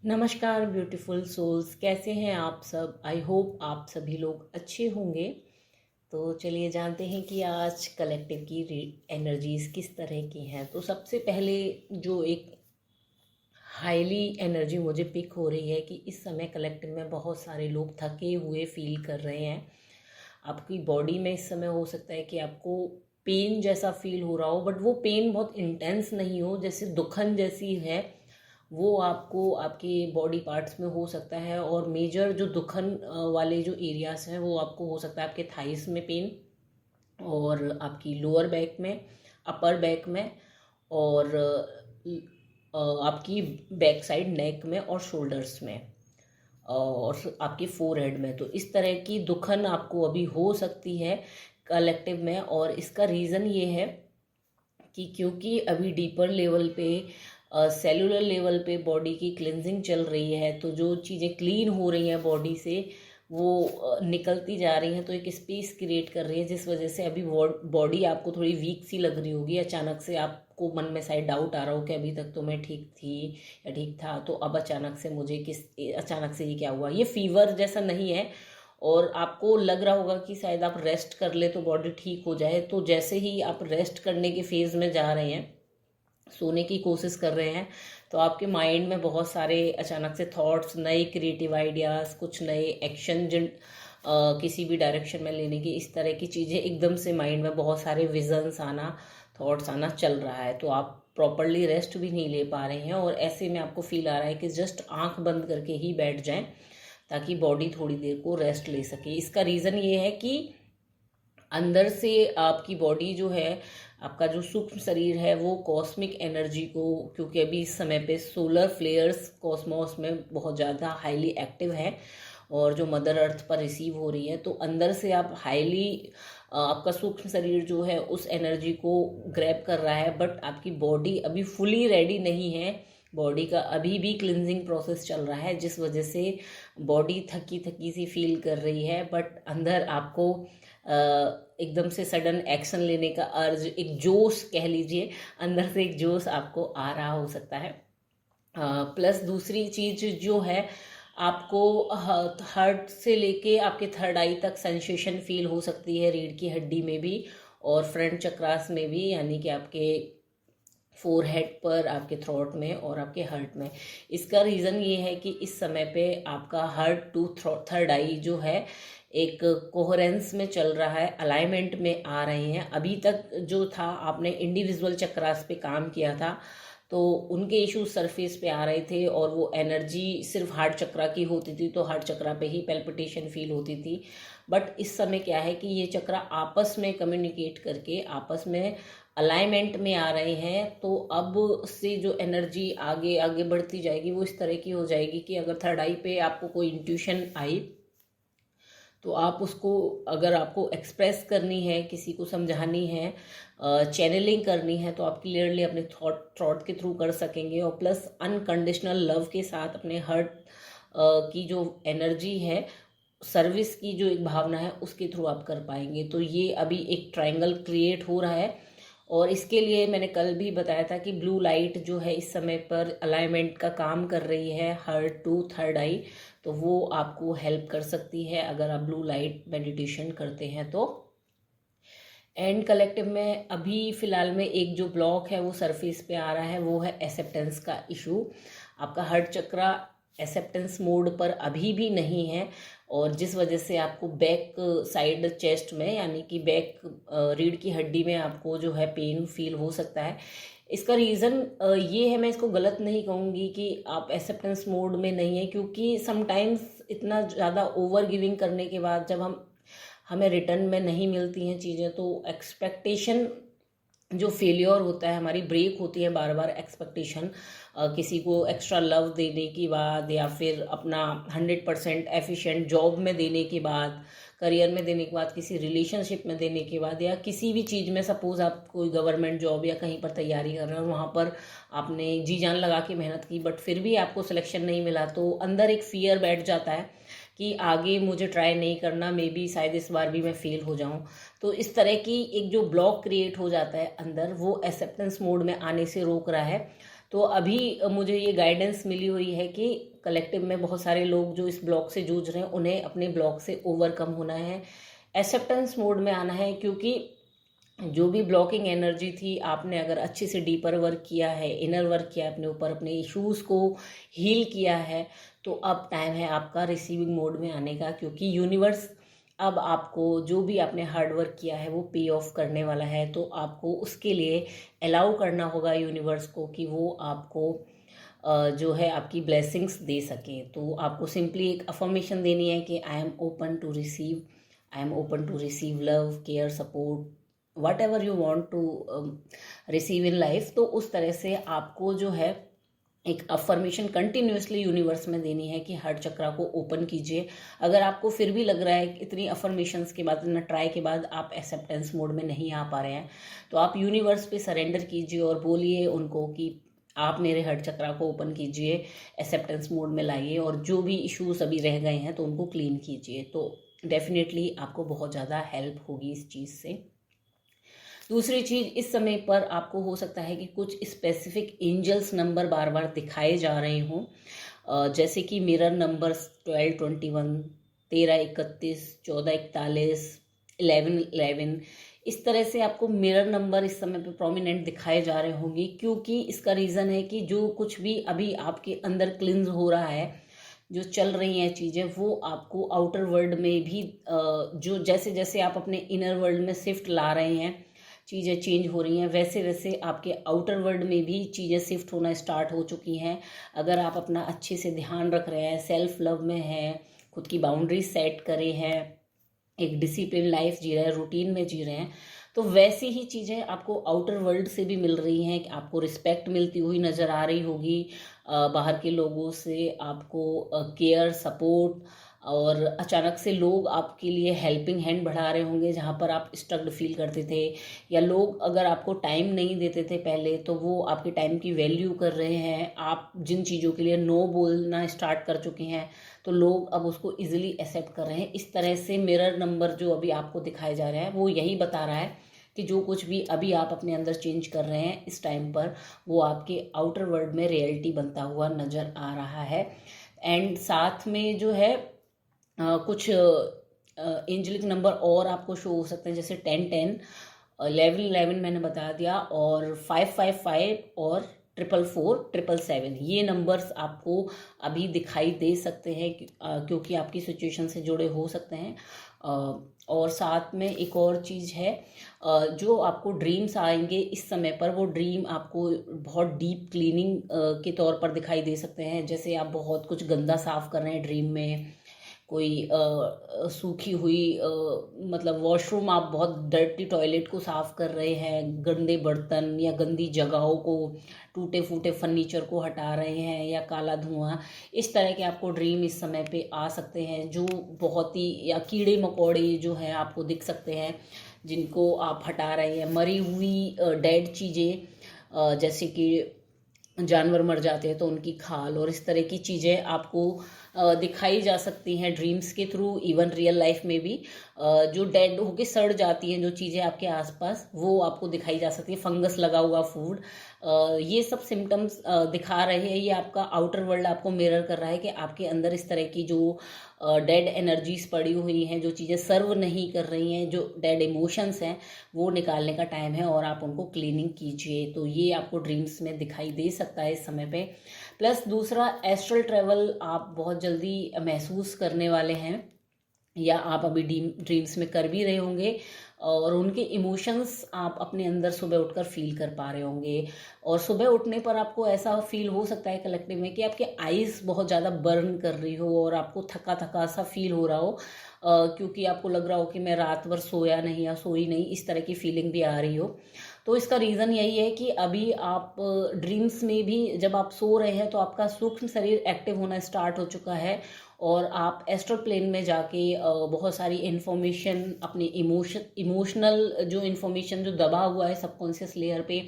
नमस्कार beautiful souls, कैसे हैं आप सब। आई होप आप सभी लोग अच्छे होंगे। तो चलिए जानते हैं कि आज कलेक्टिव की एनर्जीज किस तरह की हैं। तो सबसे पहले जो एक हाईली एनर्जी मुझे पिक हो रही है कि इस समय कलेक्टिव में बहुत सारे लोग थके हुए फील कर रहे हैं। आपकी बॉडी में इस समय हो सकता है कि आपको पेन जैसा फील हो रहा हो, बट वो पेन बहुत इंटेंस नहीं हो, जैसे दुखन जैसी है वो आपको आपके बॉडी पार्ट्स में हो सकता है। और मेजर जो दुखन वाले जो एरियाज हैं वो आपको हो सकता है आपके थाइस में पेन, और आपकी लोअर बैक में, अपर बैक में, और आपकी बैक साइड नेक में और शोल्डर्स में, और आपकी फोरहेड में। तो इस तरह की दुखन आपको अभी हो सकती है कलेक्टिव में। और इसका रीज़न ये है कि क्योंकि अभी डीपर लेवल पे, सेलुलर लेवल पे बॉडी की क्लिनजिंग चल रही है, तो जो चीज़ें क्लीन हो रही हैं बॉडी से वो निकलती जा रही हैं, तो एक स्पेस क्रिएट कर रही है, जिस वजह से अभी बॉडी आपको थोड़ी वीक सी लग रही होगी। अचानक से आपको मन में शायद डाउट आ रहा हो कि अभी तक तो मैं ठीक थी या ठीक था, तो अब अचानक से अचानक से ये क्या हुआ। ये फीवर जैसा नहीं है, और आपको लग रहा होगा कि शायद आप रेस्ट कर ले तो बॉडी ठीक हो जाए। तो जैसे ही आप रेस्ट करने के फेज़ में जा रहे हैं, सोने की कोशिश कर रहे हैं, तो आपके माइंड में बहुत सारे अचानक से थॉट्स, नए क्रिएटिव आइडियाज़, कुछ नए एक्शन जिन किसी भी डायरेक्शन में लेने की, इस तरह की चीज़ें एकदम से माइंड में बहुत सारे विजन्स आना, थॉट्स आना चल रहा है। तो आप प्रॉपरली रेस्ट भी नहीं ले पा रहे हैं, और ऐसे में आपको फील आ रहा है कि जस्ट आंख बंद करके ही बैठ जाएं ताकि बॉडी थोड़ी देर को रेस्ट ले सके। इसका रीज़न ये है कि अंदर से आपकी बॉडी जो है, आपका जो सूक्ष्म शरीर है, वो कॉस्मिक एनर्जी को, क्योंकि अभी इस समय पे सोलर फ्लेयर्स कॉस्मोस में बहुत ज़्यादा हाईली एक्टिव है और जो मदर अर्थ पर रिसीव हो रही है, तो अंदर से आप हाईली, आपका सूक्ष्म शरीर जो है उस एनर्जी को ग्रैब कर रहा है। बट आपकी बॉडी अभी फुली रेडी नहीं है, बॉडी का अभी भी क्लिनजिंग प्रोसेस चल रहा है, जिस वजह से बॉडी थकी थकी सी फील कर रही है। बट अंदर आपको एकदम से सडन एक्शन लेने का अर्ज, एक जोश कह लीजिए, अंदर से एक जोश आपको आ रहा हो सकता है। प्लस दूसरी चीज जो है, आपको हार्ट से लेके आपके थर्ड आई तक सेंसेशन फील हो सकती है, रीढ़ की हड्डी में भी और फ्रंट चक्रास में भी, यानी कि आपके फोरहेड पर, आपके थ्रोट में और आपके हार्ट में। इसका रीज़न ये है कि इस समय पे आपका हार्ट टू थर्ड आई जो है एक कोहेरेंस में चल रहा है, अलाइनमेंट में आ रहे हैं। अभी तक जो था, आपने इंडिविजुअल चक्रास पे काम किया था, तो उनके इश्यूज सरफेस पे आ रहे थे, और वो एनर्जी सिर्फ हार्ट चक्रा की होती थी, तो हार्ट चक्रा पे ही पैल्पिटेशन फील होती थी। बट इस समय क्या है कि ये चक्रा आपस में कम्युनिकेट करके आपस में अलाइनमेंट में आ रहे हैं। तो अब से जो एनर्जी आगे आगे बढ़ती जाएगी वो इस तरह की हो जाएगी कि अगर थर्ड आई पे आपको कोई इंट्यूशन आई, तो आप उसको, अगर आपको एक्सप्रेस करनी है, किसी को समझानी है, चैनलिंग करनी है, तो आप क्लियरली अपने थॉट के थ्रू कर सकेंगे। और प्लस अनकंडीशनल लव के साथ अपने हार्ट की जो एनर्जी है, सर्विस की जो एक भावना है, उसके थ्रू आप कर पाएंगे। तो ये अभी एक ट्रायंगल क्रिएट हो रहा है, और इसके लिए मैंने कल भी बताया था कि ब्लू लाइट जो है इस समय पर अलाइनमेंट का काम कर रही है हार्ट टू थर्ड आई, तो वो आपको हेल्प कर सकती है अगर आप ब्लू लाइट मेडिटेशन करते हैं तो। एंड कलेक्टिव में अभी फ़िलहाल में एक जो ब्लॉक है वो सरफेस पे आ रहा है, वो है एक्सेप्टेंस का इशू। आपका हार्ट चक्रा एक्सेप्टेंस मोड पर अभी भी नहीं है, और जिस वजह से आपको बैक साइड चेस्ट में, यानी कि बैक रीढ़ की हड्डी में आपको जो है पेन फील हो सकता है। इसका रीज़न ये है, मैं इसको गलत नहीं कहूँगी कि आप एक्सेप्टेंस मोड में नहीं है, क्योंकि समटाइम्स इतना ज़्यादा ओवर गिविंग करने के बाद जब हमें रिटर्न में नहीं मिलती हैं चीज़ें, तो एक्सपेक्टेशन जो फेलियर होता है, हमारी ब्रेक होती है बार बार एक्सपेक्टेशन, किसी को एक्स्ट्रा लव देने के बाद, या फिर अपना 100% एफिशिएंट जॉब में देने के बाद, करियर में देने के बाद, किसी रिलेशनशिप में देने के बाद, या किसी भी चीज़ में, सपोज आप कोई गवर्नमेंट जॉब या कहीं पर तैयारी कर रहे हो, वहाँ पर आपने जी जान लगा के मेहनत की, बट फिर भी आपको सिलेक्शन नहीं मिला, तो अंदर एक फियर बैठ जाता है कि आगे मुझे ट्राई नहीं करना, मे बी शायद इस बार भी मैं फेल हो जाऊं। तो इस तरह की एक जो ब्लॉक क्रिएट हो जाता है अंदर, वो एक्सेप्टेंस मोड में आने से रोक रहा है। तो अभी मुझे ये गाइडेंस मिली हुई है कि कलेक्टिव में बहुत सारे लोग जो इस ब्लॉक से जूझ रहे हैं उन्हें अपने ब्लॉक से ओवरकम होना है, एक्सेप्टेंस मोड में आना है। क्योंकि जो भी ब्लॉकिंग एनर्जी थी, आपने अगर अच्छे से डीपर वर्क किया है, इनर वर्क किया अपने ऊपर, अपने इश्यूज़ को हील किया है, तो अब टाइम है आपका रिसीविंग मोड में आने का। क्योंकि यूनिवर्स अब आपको जो भी आपने हार्ड वर्क किया है वो पे ऑफ करने वाला है। तो आपको उसके लिए अलाउ करना होगा यूनिवर्स को कि वो आपको जो है आपकी ब्लेसिंग्स दे सके। तो आपको सिंपली एक अफर्मेशन देनी है कि I am open to receive, I am open to receive love, care, support, whatever you want to receive in life. तो उस तरह से आपको जो है एक अफर्मेशन कंटिन्यूसली यूनिवर्स में देनी है कि हार्ट चक्रा को ओपन कीजिए। अगर आपको फिर भी लग रहा है इतनी अफर्मेशंस के बाद, इतना ट्राई के बाद आप एक्सेप्टेंस मोड में नहीं आ पा रहे हैं, तो आप यूनिवर्स पे सरेंडर कीजिए और बोलिए उनको कि आप मेरे हार्ट चक्रा को ओपन कीजिए, एक्सेप्टेंस मोड में लाइए, और जो भी इश्यूज अभी रह गए हैं तो उनको क्लीन कीजिए। तो डेफिनेटली आपको बहुत ज़्यादा हेल्प होगी इस चीज़ से। दूसरी चीज़, इस समय पर आपको हो सकता है कि कुछ स्पेसिफिक एंजल्स नंबर बार बार दिखाए जा रहे हों, जैसे कि मिरर नंबर्स 12, 21, 13, 31, 14, 41, 11, 11, इस तरह से आपको मिरर नंबर इस समय पे प्रोमिनेंट दिखाए जा रहे होंगे। क्योंकि इसका रीज़न है कि जो कुछ भी अभी आपके अंदर क्लिंज हो रहा है, जो चल रही हैं चीज़ें, वो आपको आउटर वर्ल्ड में भी जो जैसे जैसे आप अपने इनर वर्ल्ड में शिफ्ट ला रहे हैं, चीज़ें चेंज हो रही हैं, वैसे वैसे आपके आउटर वर्ल्ड में भी चीज़ें शिफ्ट होना स्टार्ट हो चुकी हैं। अगर आप अपना अच्छे से ध्यान रख रहे हैं, सेल्फ लव में हैं, खुद की बाउंड्रीज सेट करे हैं, एक डिसिप्लिन लाइफ जी रहे हैं, रूटीन में जी रहे हैं, तो वैसी ही चीज़ें आपको आउटर वर्ल्ड से भी मिल रही हैं। आपको रिस्पेक्ट मिलती हुई नज़र आ रही होगी बाहर के लोगों से, आपको केयर, सपोर्ट, और अचानक से लोग आपके लिए हेल्पिंग हैंड बढ़ा रहे होंगे जहाँ पर आप स्ट्रग्ड फील करते थे, या लोग अगर आपको टाइम नहीं देते थे पहले तो वो आपके टाइम की वैल्यू कर रहे हैं। आप जिन चीज़ों के लिए नो बोलना स्टार्ट कर चुके हैं तो लोग अब उसको इजीली एक्सेप्ट कर रहे हैं। इस तरह से मिरर नंबर जो अभी आपको दिखाए जा रहे हैं वो यही बता रहा है कि जो कुछ भी अभी आप अपने अंदर चेंज कर रहे हैं इस टाइम पर, वो आपके आउटर वर्ल्ड में रियलिटी बनता हुआ नज़र आ रहा है। एंड साथ में जो है कुछ एंजलिक नंबर और आपको शो हो सकते हैं, जैसे 10, 10, 11, 11 मैंने बता दिया, और 5, 5, 5 और 4, 4, 7, 7, ये नंबर्स आपको अभी दिखाई दे सकते हैं क्योंकि आपकी सिचुएशन से जुड़े हो सकते हैं। और साथ में एक और चीज़ है, जो आपको ड्रीम्स आएंगे इस समय पर, वो ड्रीम आपको बहुत डीप क्लीनिंग के तौर पर दिखाई दे सकते हैं। जैसे आप बहुत कुछ गंदा साफ कर रहे हैं ड्रीम में, कोई सूखी हुई मतलब वॉशरूम, आप बहुत डर्टी टॉयलेट को साफ कर रहे हैं, गंदे बर्तन या गंदी जगहों को, टूटे फूटे फर्नीचर को हटा रहे हैं, या काला धुआं, इस तरह के आपको ड्रीम इस समय पे आ सकते हैं जो बहुत ही, या कीड़े मकोड़े जो हैं आपको दिख सकते हैं जिनको आप हटा रहे हैं, मरी हुई डेड चीज़ें, जैसे कि जानवर मर जाते हैं तो उनकी खाल और इस तरह की चीज़ें आपको दिखाई जा सकती हैं ड्रीम्स के थ्रू। इवन रियल लाइफ में भी जो डेड होके सड़ जाती हैं जो चीज़ें आपके आसपास, वो आपको दिखाई जा सकती है। फंगस लगा हुआ फूड, ये सब सिम्टम्स दिखा रहे हैं। ये आपका आउटर वर्ल्ड आपको मिरर कर रहा है कि आपके अंदर इस तरह की जो डेड एनर्जीज पड़ी हुई हैं, जो चीज़ें सर्व नहीं कर रही हैं, जो डेड इमोशंस हैं, वो निकालने का टाइम है और आप उनको क्लीनिंग कीजिए। तो ये आपको ड्रीम्स में दिखाई दे सकता है इस समय पे। प्लस दूसरा, एस्ट्रल ट्रैवल आप बहुत जल्दी महसूस करने वाले हैं, या आप अभी ड्रीम्स में कर भी रहे होंगे, और उनके इमोशंस आप अपने अंदर सुबह उठकर फील कर पा रहे होंगे। और सुबह उठने पर आपको ऐसा फील हो सकता है कलेक्टिव में कि आपके आईज बहुत ज़्यादा बर्न कर रही हो और आपको थका थका सा फील हो रहा हो, क्योंकि आपको लग रहा हो कि मैं रात भर सोया नहीं या सोई नहीं, इस तरह की फीलिंग भी आ रही हो। तो इसका रीज़न यही है कि अभी आप ड्रीम्स में भी जब आप सो रहे हैं तो आपका सूक्ष्म शरीर एक्टिव होना स्टार्ट हो चुका है, और आप एस्ट्रल प्लेन में जाके बहुत सारी इन्फॉर्मेशन, अपनी इमोशनल जो इन्फॉर्मेशन जो दबा हुआ है सबकॉन्शियस लेयर पे,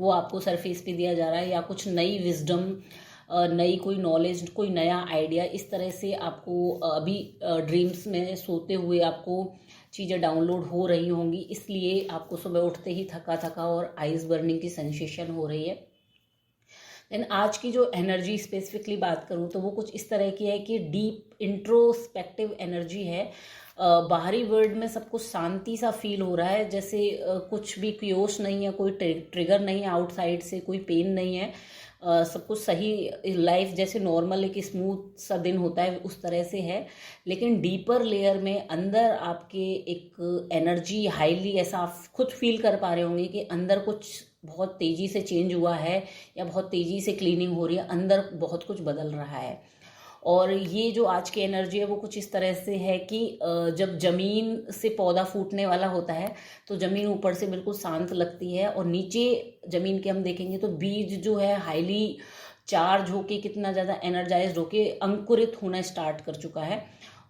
वो आपको सरफेस पे दिया जा रहा है, या कुछ नई विजडम, नई कोई नॉलेज, कोई नया आइडिया, इस तरह से आपको अभी ड्रीम्स में सोते हुए आपको चीज़ें डाउनलोड हो रही होंगी। इसलिए आपको सुबह उठते ही थका थका और आइज बर्निंग की सेंसेशन हो रही है। एंड आज की जो एनर्जी स्पेसिफिकली बात करूँ तो वो कुछ इस तरह की है कि डीप इंट्रोस्पेक्टिव एनर्जी है। बाहरी वर्ल्ड में सब कुछ शांति सा फील हो रहा है, जैसे कुछ भी क्योस नहीं है, कोई ट्रिगर नहीं है आउटसाइड से, कोई पेन नहीं है, सब कुछ सही, लाइफ जैसे नॉर्मल एक स्मूथ सा दिन होता है उस तरह से है। लेकिन डीपर लेयर में अंदर आपके एक एनर्जी हाईली, ऐसा आप खुद फील कर पा रहे होंगे कि अंदर कुछ बहुत तेज़ी से चेंज हुआ है या बहुत तेज़ी से क्लीनिंग हो रही है, अंदर बहुत कुछ बदल रहा है। और ये जो आज की एनर्जी है वो कुछ इस तरह से है कि जब ज़मीन से पौधा फूटने वाला होता है तो ज़मीन ऊपर से बिल्कुल शांत लगती है, और नीचे ज़मीन के हम देखेंगे तो बीज जो है हाईली चार्ज होके, कितना ज़्यादा एनर्जाइज्ड होके अंकुरित होना स्टार्ट कर चुका है,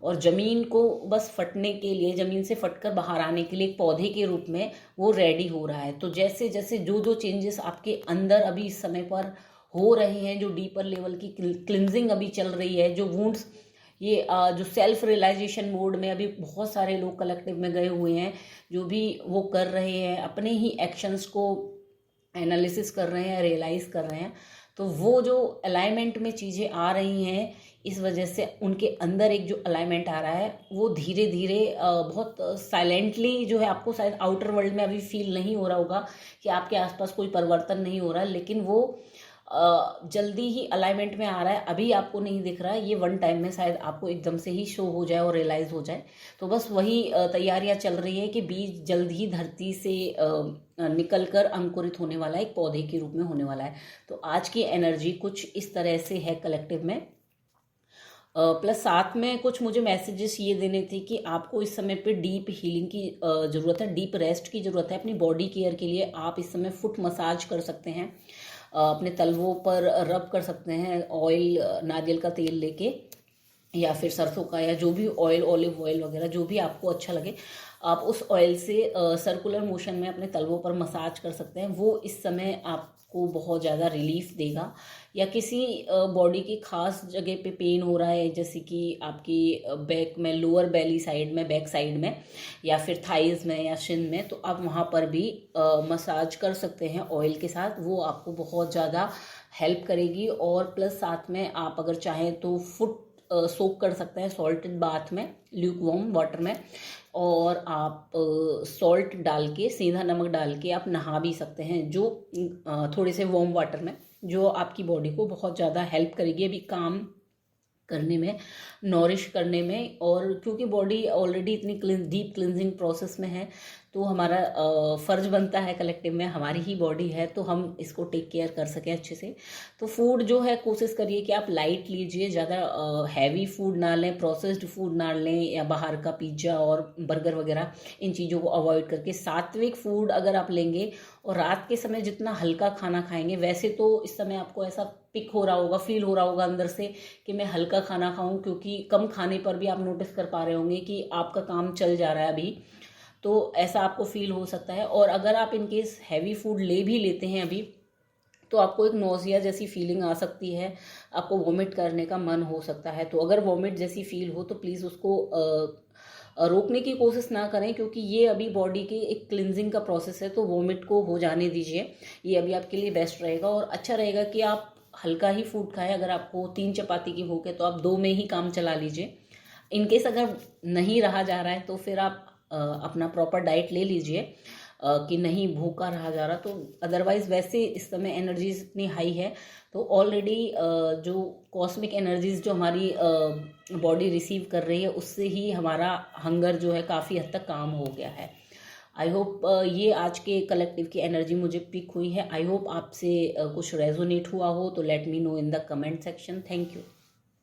और ज़मीन को बस फटने के लिए, ज़मीन से फटकर बाहर आने के लिए एक पौधे के रूप में वो रेडी हो रहा है। तो जैसे जैसे जो जो चेंजेस आपके अंदर अभी इस समय पर हो रहे हैं, जो डीपर लेवल की क्लिनजिंग अभी चल रही है, जो वुंड्स, ये जो सेल्फ रियलाइजेशन मोड में अभी बहुत सारे लोग कलेक्टिव में गए हुए हैं, जो भी वो कर रहे हैं, अपने ही एक्शंस को एनालिसिस कर रहे हैं, रियलाइज़ कर रहे हैं, तो वो जो अलाइनमेंट में चीज़ें आ रही हैं, इस वजह से उनके अंदर एक जो अलाइनमेंट आ रहा है वो धीरे धीरे बहुत साइलेंटली जो है, आपको शायद आउटर वर्ल्ड में अभी फील नहीं हो रहा होगा कि आपके आसपास कोई परिवर्तन नहीं हो रहा है, लेकिन वो जल्दी ही अलाइनमेंट में आ रहा है। अभी आपको नहीं दिख रहा है, ये वन टाइम में शायद आपको एकदम से ही शो हो जाए और रियलाइज़ हो जाए। तो बस वही तैयारियां चल रही है कि बीज जल्द ही धरती से निकल कर अंकुरित होने वाला है, एक पौधे के रूप में होने वाला है। तो आज की एनर्जी कुछ इस तरह से है कलेक्टिव में। प्लस साथ में कुछ मुझे मैसेजेस ये देने थे कि आपको इस समय पे डीप हीलिंग की ज़रूरत है, डीप रेस्ट की ज़रूरत है अपनी बॉडी केयर के लिए। आप इस समय फुट मसाज कर सकते हैं, अपने तलवों पर रब कर सकते हैं ऑयल, नारियल का तेल लेके या फिर सरसों का, या जो भी ऑयल, ऑलिव ऑयल वगैरह जो भी आपको अच्छा लगे, आप उस ऑयल से सर्कुलर मोशन में अपने तलवों पर मसाज कर सकते हैं। वो इस समय आपको बहुत ज़्यादा रिलीफ देगा। या किसी बॉडी की खास जगह पे पेन हो रहा है, जैसे कि आपकी बैक में, लोअर बेली साइड में, बैक साइड में, या फिर थाइज में या शिन में, तो आप वहाँ पर भी मसाज कर सकते हैं ऑयल के साथ। वो आपको बहुत ज़्यादा हेल्प करेगी। और प्लस साथ में आप अगर चाहें तो फुट सोक कर सकते हैं सॉल्टेड बाथ में, ल्यूक वार्म वाटर में, और आप सॉल्ट डाल के, सीधा नमक डाल के आप नहा भी सकते हैं, जो थोड़े से वार्म वाटर में, जो आपकी बॉडी को बहुत ज़्यादा हेल्प करेगी अभी काम करने में, नॉरिश करने में। और क्योंकि बॉडी ऑलरेडी इतनी डीप क्लिनजिंग प्रोसेस में है, तो हमारा फ़र्ज बनता है कलेक्टिव में, हमारी ही बॉडी है तो हम इसको टेक केयर कर सकें अच्छे से। तो फूड जो है कोशिश करिए कि आप लाइट लीजिए, ज़्यादा हैवी फूड ना लें, प्रोसेस्ड फूड ना लें, या बाहर का पिज्ज़ा और बर्गर वगैरह इन चीज़ों को अवॉइड करके सात्विक फूड अगर आप लेंगे, और रात के समय जितना हल्का खाना खाएंगे, वैसे तो इस समय आपको ऐसा पिक हो रहा होगा, फील हो रहा होगा अंदर से कि मैं हल्का खाना खाऊं, क्योंकि कम खाने पर भी आप नोटिस कर पा रहे होंगे कि आपका काम चल जा रहा है अभी, तो ऐसा आपको फील हो सकता है। और अगर आप इनकेस हैवी फूड ले भी लेते हैं अभी, तो आपको एक नोजिया जैसी फीलिंग आ सकती है, आपको वॉमिट करने का मन हो सकता है। तो अगर वॉमिट जैसी फील हो तो प्लीज़ उसको रोकने की कोशिश ना करें, क्योंकि ये अभी बॉडी की एक क्लिनजिंग का प्रोसेस है, तो वॉमिट को हो जाने दीजिए। ये अभी आपके लिए बेस्ट रहेगा, और अच्छा रहेगा कि आप हल्का ही फूड खाएं। अगर आपको 3 चपाती की भूख है तो आप 2 में ही काम चला लीजिए। इनकेस अगर नहीं रहा जा रहा है तो फिर आप अपना प्रॉपर डाइट ले लीजिए कि नहीं भूखा रहा जा रहा। तो अदरवाइज वैसे इस समय एनर्जीज इतनी हाई है, तो ऑलरेडी जो कॉस्मिक एनर्जीज जो हमारी बॉडी रिसीव कर रही है, उससे ही हमारा हंगर जो है काफ़ी हद तक काम हो गया है। आई होप ये आज के कलेक्टिव की एनर्जी मुझे पिक हुई है। आई होप आपसे कुछ रेजोनेट हुआ हो, तो let me know in the comment section. Thank you.